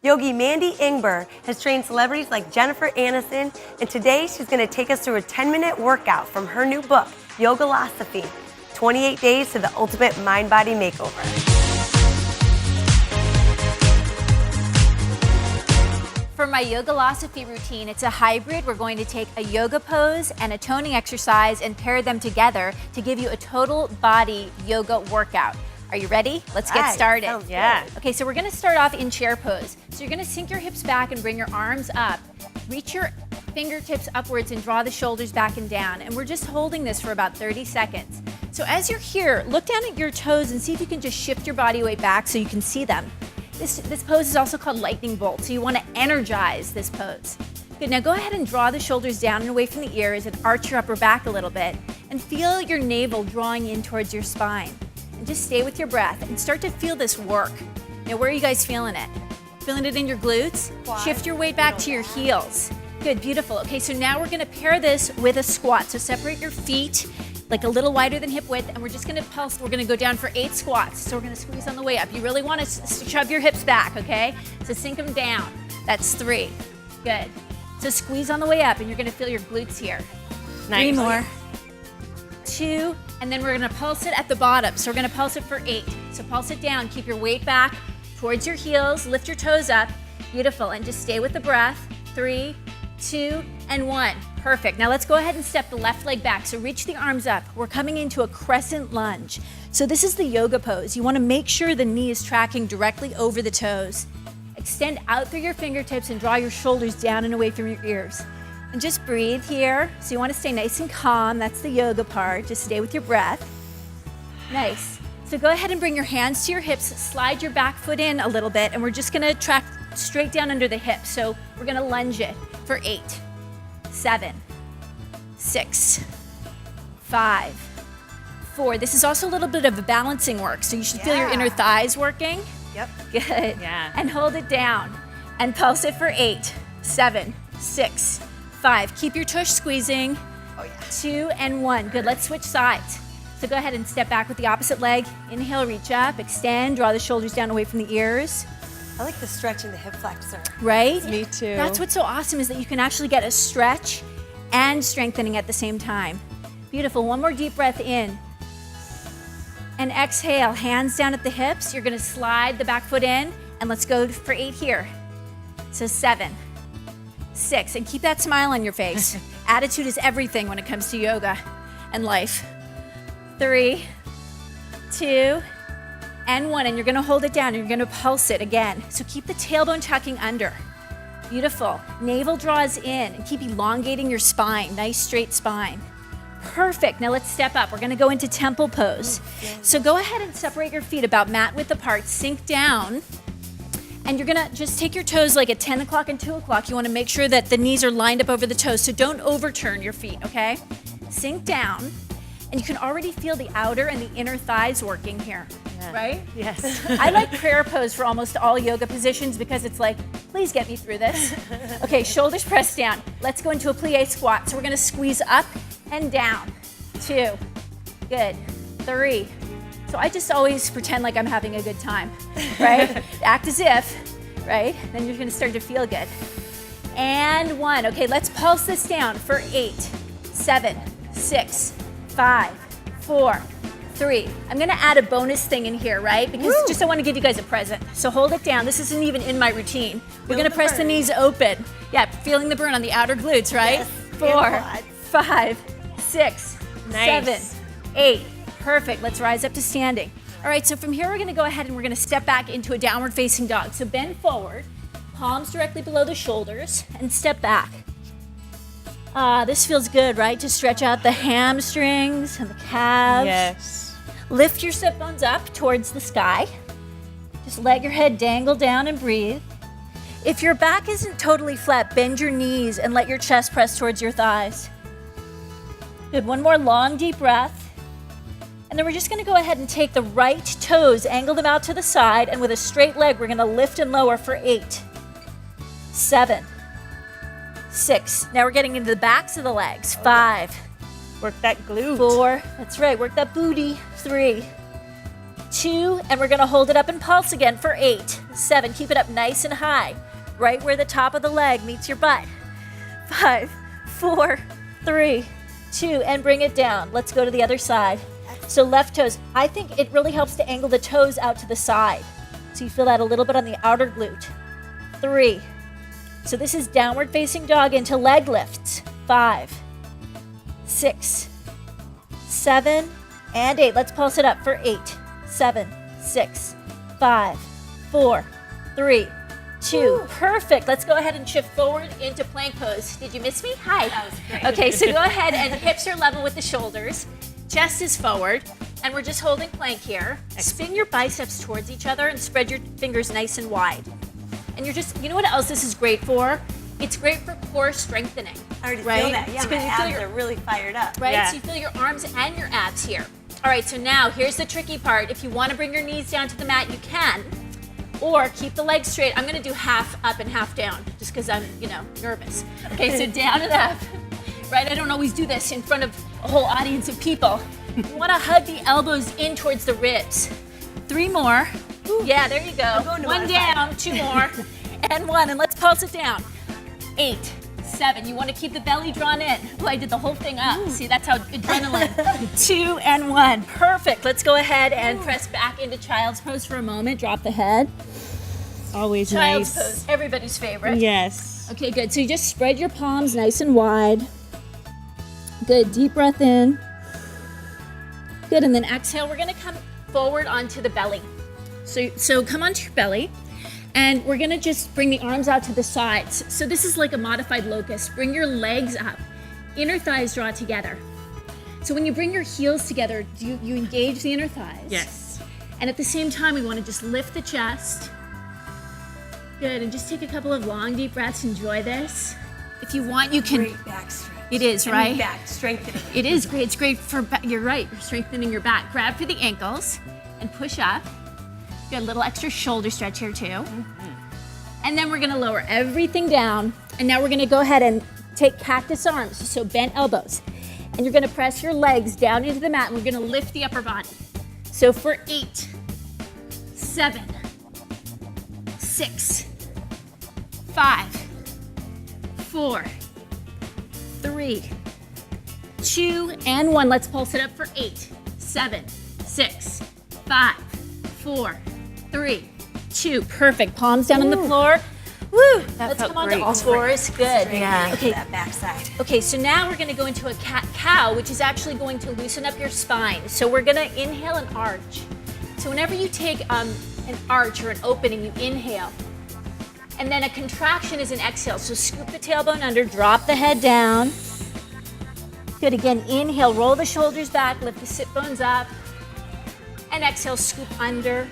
Yogi Mandy Ingber has trained celebrities like Jennifer Aniston, and today she's going to take us through a 10-minute workout from her new book, Yogalosophy, 28 Days to the Ultimate Mind-Body Makeover. For my Yogalosophy routine, it's a hybrid. We're going to take a yoga pose and a toning exercise and pair them together to give you a total body yoga workout. Are you ready? Let's get started. Yeah. Okay, so we're gonna start off in chair pose. So you're gonna sink your hips back and bring your arms up. Reach your fingertips upwards and draw the shoulders back and down. And we're just holding this for about 30 seconds. So as you're here, look down at your toes and see if you can just shift your body weight back so you can see them. This pose is also called lightning bolt, so you want to energize this pose. Good, now go ahead and draw the shoulders down and away from the ears and arch your upper back a little bit. And feel your navel drawing in towards your spine. And just stay with your breath and start to feel this work. Now, where are you guys feeling it? Feeling it in your glutes? Shift your weight back to your heels. Good, beautiful. Okay, so now we're gonna pair this with a squat. So separate your feet, like a little wider than hip width, and we're just gonna pulse. We're gonna go down for 8 squats. So we're gonna squeeze on the way up. You really wanna shove your hips back, okay? So sink them down. That's 3. Good. So squeeze on the way up, and you're gonna feel your glutes here. Nice. 3 more. 2, and then we're gonna pulse it at the bottom. So we're gonna pulse it for 8. So pulse it down, keep your weight back towards your heels, lift your toes up. Beautiful, and just stay with the breath. 3, 2, and 1. Perfect. Now let's go ahead and step the left leg back. So reach the arms up. We're coming into a crescent lunge. So this is the yoga pose. You wanna make sure the knee is tracking directly over the toes. Extend out through your fingertips and draw your shoulders down and away from your ears. And just breathe here. So you want to stay nice and calm. That's the yoga part. Just stay with your breath. Nice. So go ahead and bring your hands to your hips. Slide your back foot in a little bit, and we're just going to track straight down under the hips. So we're going to lunge it for 8, 7, 6, 5, 4. This is also a little bit of a balancing work. So you should feel your inner thighs working. Yep. Good. Yeah. And hold it down. And pulse it for 8, 7, 6, 5. Keep your tush squeezing. 2 and 1. Good, let's switch sides. So go ahead and step back with the opposite leg. Inhale, reach up, extend, draw the shoulders down away from the ears. I like the stretch in the hip flexor. Right? Me too. That's what's so awesome is that you can actually get a stretch and strengthening at the same time. Beautiful, one more deep breath in. And exhale, hands down at the hips. You're gonna slide the back foot in, and let's go for 8 here. So 7, 6, and keep that smile on your face. Attitude is everything when it comes to yoga and life. 3, 2, and 1, and you're gonna hold it down and you're gonna pulse it again. So keep the tailbone tucking under. Beautiful. Navel draws in and keep elongating your spine. Nice straight spine. Perfect. Now let's step up. We're gonna go into temple pose. So go ahead and separate your feet about mat width apart. Sink down. And you're gonna just take your toes like at 10 o'clock and 2 o'clock. You wanna make sure that the knees are lined up over the toes, so don't overturn your feet, okay? Sink down, and you can already feel the outer and the inner thighs working here, right? Yes. I like prayer pose for almost all yoga positions because it's like, please get me through this. Okay, shoulders pressed down. Let's go into a plie squat. So we're gonna squeeze up and down. 2, good, 3. So I just always pretend like I'm having a good time, right? Act as if, right? Then you're gonna start to feel good. And 1, okay, let's pulse this down for 8, 7, 6, 5, 4, 3. I'm gonna add a bonus thing in here, right? Because just I wanna give you guys a present. So hold it down. This isn't even in my routine. We're gonna press the knees open. Yeah, feeling the burn on the outer glutes, right? Yes, 4, 5, 6, 7, 8. Perfect, let's rise up to standing. All right, so from here we're gonna go ahead and we're gonna step back into a downward facing dog. So bend forward, palms directly below the shoulders, and step back. This feels good, right? To stretch out the hamstrings and the calves. Yes. Lift your sit bones up towards the sky. Just let your head dangle down and breathe. If your back isn't totally flat, bend your knees and let your chest press towards your thighs. Good, one more long deep breath. And then we're just gonna go ahead and take the right toes, angle them out to the side, and with a straight leg, we're gonna lift and lower for 8, 7, 6. Now we're getting into the backs of the legs. 5. Work that glute. 4. That's right, work that booty. 3, 2, and we're gonna hold it up and pulse again for 8, 7, keep it up nice and high, right where the top of the leg meets your butt. 5, 4, 3, 2, and bring it down. Let's go to the other side. So left toes, I think it really helps to angle the toes out to the side. So you feel that a little bit on the outer glute. 3. So this is downward facing dog into leg lifts. 5, 6, 7, and 8. Let's pulse it up for 8, 7, 6, 5, 4, 3, 2. Woo. Perfect. Let's go ahead and shift forward into plank pose. Did you miss me? Hi. That was great. Okay, so go ahead and hips are level with the shoulders. Chest is forward, and we're just holding plank here. Spin your biceps towards each other and spread your fingers nice and wide. And you're just, you know what else this is great for? It's great for core strengthening. I already right? feel that. Yeah, my abs are really fired up. Right, Yeah. so you feel your arms and your abs here. All right, so now here's the tricky part. If you want to bring your knees down to the mat, you can. Or keep the legs straight. I'm gonna do half up and half down, just because I'm, nervous. Okay, so down and up. Right, I don't always do this in front of a whole audience of people. You wanna hug the elbows in towards the ribs. 3 more. Ooh. Yeah, there you go. 1 down, 2 more, and 1, and let's pulse it down. 8, 7, you wanna keep the belly drawn in. Oh, I did the whole thing up. Ooh. See, that's how adrenaline. 2 and 1, perfect. Let's go ahead and press back into child's pose for a moment. Drop the head. Always Child's nice. pose, everybody's favorite. Yes. Okay, good. So you just spread your palms nice and wide. Good, deep breath in. Good, and then exhale. We're gonna come forward onto the belly. So come onto your belly, and we're gonna just bring the arms out to the sides. So this is like a modified locust. Bring your legs up. Inner thighs draw together. So when you bring your heels together, you engage the inner thighs. Yes. And at the same time, we wanna just lift the chest. Good, and just take a couple of long, deep breaths. Enjoy this. If you want, you can. Great back stretch. It is, right? Back strengthening. It is great. It's great for back. You're right. You're strengthening your back. Grab for the ankles and push up. Good, a little extra shoulder stretch here too. Mm-hmm. And then we're gonna lower everything down. And now we're gonna go ahead and take cactus arms, so bent elbows. And you're gonna press your legs down into the mat, and we're gonna lift the upper body. So for 8, 7, 6, 5, 4, 3, 2, and 1. Let's pulse it up for 8, 7, 6, 5, 4, 3, 2. Perfect. Palms down on the floor. Woo! Let's come on to all fours. Good. Yeah. Okay. That backside. Okay, so now we're gonna go into a cat-cow, which is actually going to loosen up your spine. So we're gonna inhale and arch. So whenever you take an arch or an opening, you inhale. And then a contraction is an exhale. So scoop the tailbone under, drop the head down. Good, again, inhale, roll the shoulders back, lift the sit bones up. And exhale, scoop under.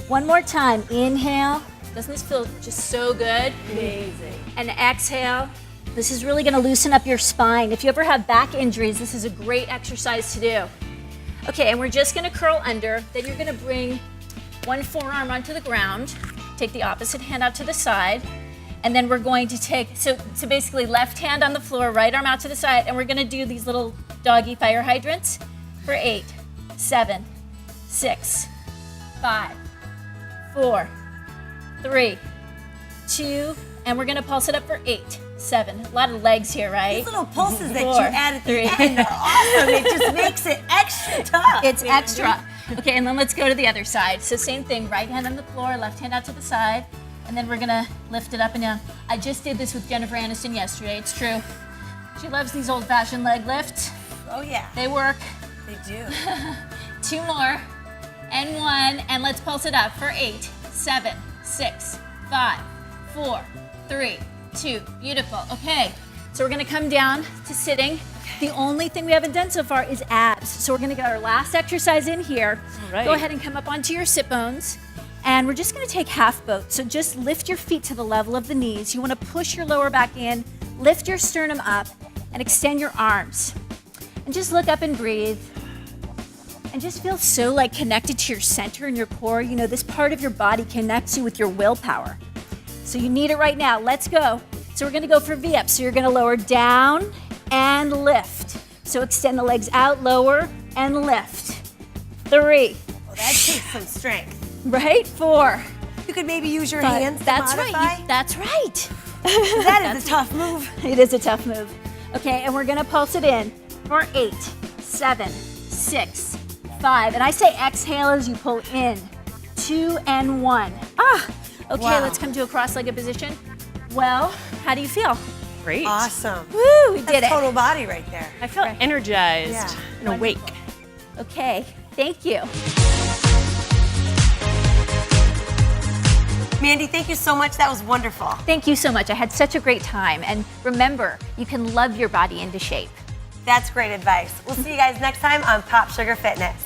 One more time, inhale. Doesn't this feel just so good? Amazing. And exhale. This is really gonna loosen up your spine. If you ever have back injuries, this is a great exercise to do. Okay, and we're just gonna curl under. Then you're gonna bring one forearm onto the ground. Take the opposite hand out to the side. And then we're going to take, so basically left hand on the floor, right arm out to the side, and we're gonna do these little doggy fire hydrants for 8, 7, 6, 5, 4, 3, 2, and we're gonna pulse it up for 8, 7. A lot of legs here, right? These little pulses that 4, you add at the 3. end are awesome. It just makes it extra tough. It's extra. Okay, and then let's go to the other side. So same thing, right hand on the floor, left hand out to the side, and then we're gonna lift it up and down. I just did this with Jennifer Aniston yesterday, it's true. She loves these old-fashioned leg lifts. Oh yeah. They work. They do. 2 more, and 1, and let's pulse it up for 8, 7, 6, 5, 4, 3, 2. Beautiful. Okay, so we're gonna come down to sitting. The only thing we haven't done so far is abs. So we're gonna get our last exercise in here. All right. Go ahead and come up onto your sit bones. And we're just gonna take half boat. So just lift your feet to the level of the knees. You wanna push your lower back in, lift your sternum up, and extend your arms. And just look up and breathe. And just feel so like connected to your center and your core. You know, this part of your body connects you with your willpower. So you need it right now. Let's go. So we're gonna go for V-up. So you're gonna lower down and lift. So extend the legs out, lower and lift. 3, that takes some strength. Right? 4. You could maybe use your 5. hands to That's modify. right. That's right. That is a tough move. It is a tough move. Okay, and we're gonna pulse it in for 8, 7, 6, 5. And I say exhale as you pull in. 2 and 1. Okay, Wow. let's come to a cross-legged position. Well, how do you feel? Great. Awesome. Woo, we did That's it. total body right there. I feel energized Yeah. and awake. Okay, thank you. Mandy, thank you so much. That was wonderful. Thank you so much. I had such a great time. And remember, you can love your body into shape. That's great advice. We'll see you guys next time on Pop Sugar Fitness.